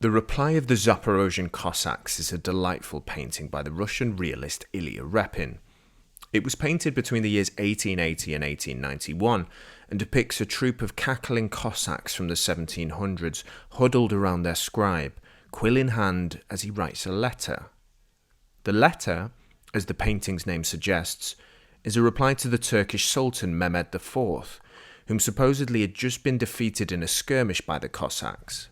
The Reply of the Zaporozhian Cossacks is a delightful painting by the Russian realist Ilya Repin. It was painted between the years 1880 and 1891 and depicts a troop of cackling Cossacks from the 1700s huddled around their scribe, quill in hand as he writes a letter. The letter, as the painting's name suggests, is a reply to the Turkish Sultan Mehmed IV, whom supposedly had just been defeated in a skirmish by the Cossacks.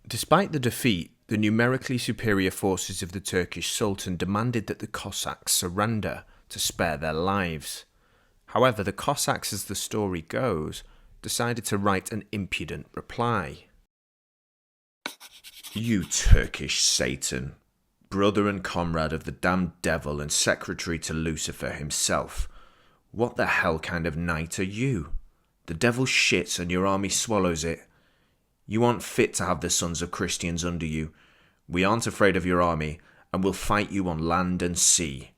Despite the defeat, the numerically superior forces of the Turkish Sultan demanded that the Cossacks surrender to spare their lives. However, the Cossacks, as the story goes, decided to write an impudent reply. "You Turkish Satan, brother and comrade of the damned devil and secretary to Lucifer himself, what the hell kind of knight are you? The devil shits and your army swallows it. You aren't fit to have the sons of Christians under you. We aren't afraid of your army, and we'll fight you on land and sea.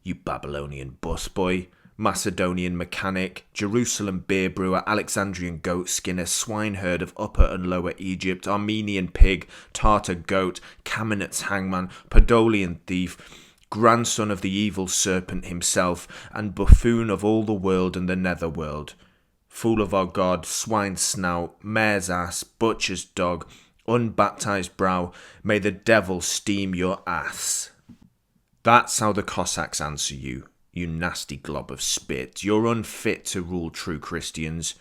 You Babylonian busboy, Macedonian mechanic, Jerusalem beer brewer, Alexandrian goat skinner, swineherd of Upper and Lower Egypt, Armenian pig, Tartar goat, Kamenet's hangman, Podolian thief, grandson of the evil serpent himself, and buffoon of all the world and the netherworld. Fool of our God, swine snout, mare's ass, butcher's dog, unbaptized brow, may the devil steam your ass." That's how the Cossacks answer you, you nasty glob of spit. You're unfit to rule true Christians.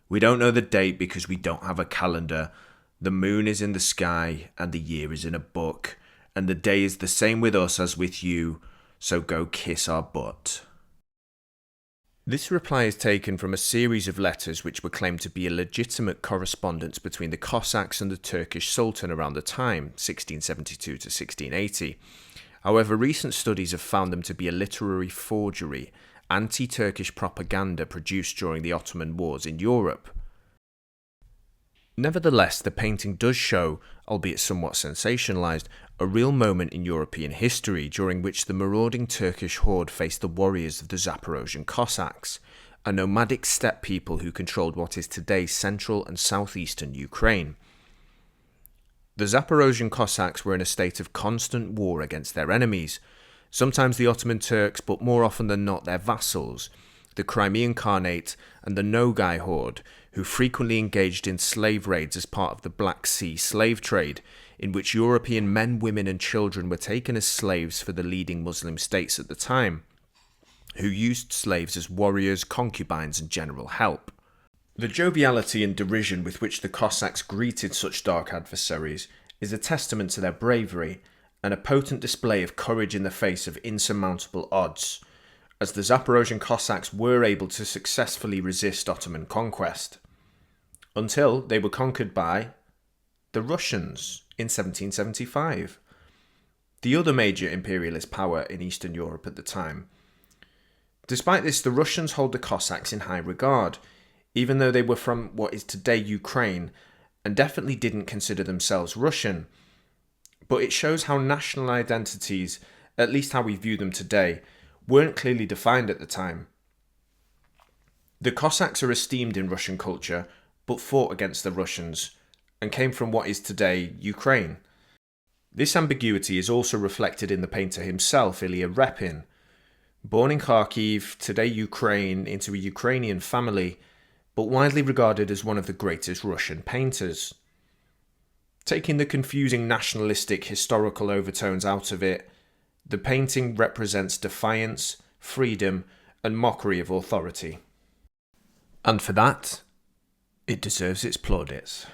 We don't know the date because we don't have a calendar. The moon is in the sky and the year is in a book, and the day is the same with us as with you, so go kiss our butt. This reply is taken from a series of letters which were claimed to be a legitimate correspondence between the Cossacks and the Turkish Sultan around the time, 1672 to 1680. However, recent studies have found them to be a literary forgery, anti-Turkish propaganda produced during the Ottoman Wars in Europe. Nevertheless, the painting does show, albeit somewhat sensationalized, a real moment in European history during which the marauding Turkish horde faced the warriors of the Zaporozhian Cossacks, a nomadic steppe people who controlled what is today central and southeastern Ukraine. The Zaporozhian Cossacks were in a state of constant war against their enemies, sometimes the Ottoman Turks, but more often than not their vassals, the Crimean Khanate and the Nogai horde, who frequently engaged in slave raids as part of the Black Sea slave trade, in which European men, women and children were taken as slaves for the leading Muslim states at the time, who used slaves as warriors, concubines and general help. The joviality and derision with which the Cossacks greeted such dark adversaries is a testament to their bravery and a potent display of courage in the face of insurmountable odds, as the Zaporozhian Cossacks were able to successfully resist Ottoman conquest, until they were conquered by the Russians in 1775, the other major imperialist power in Eastern Europe at the time. Despite this, the Russians hold the Cossacks in high regard, even though they were from what is today Ukraine and definitely didn't consider themselves Russian. But it shows how national identities, at least how we view them today, weren't clearly defined at the time. The Cossacks are esteemed in Russian culture, but fought against the Russians, and came from what is today Ukraine. This ambiguity is also reflected in the painter himself, Ilya Repin. Born in Kharkiv, today Ukraine, into a Ukrainian family, but widely regarded as one of the greatest Russian painters. Taking the confusing nationalistic historical overtones out of it, the painting represents defiance, freedom, and mockery of authority. And for that, it deserves its plaudits.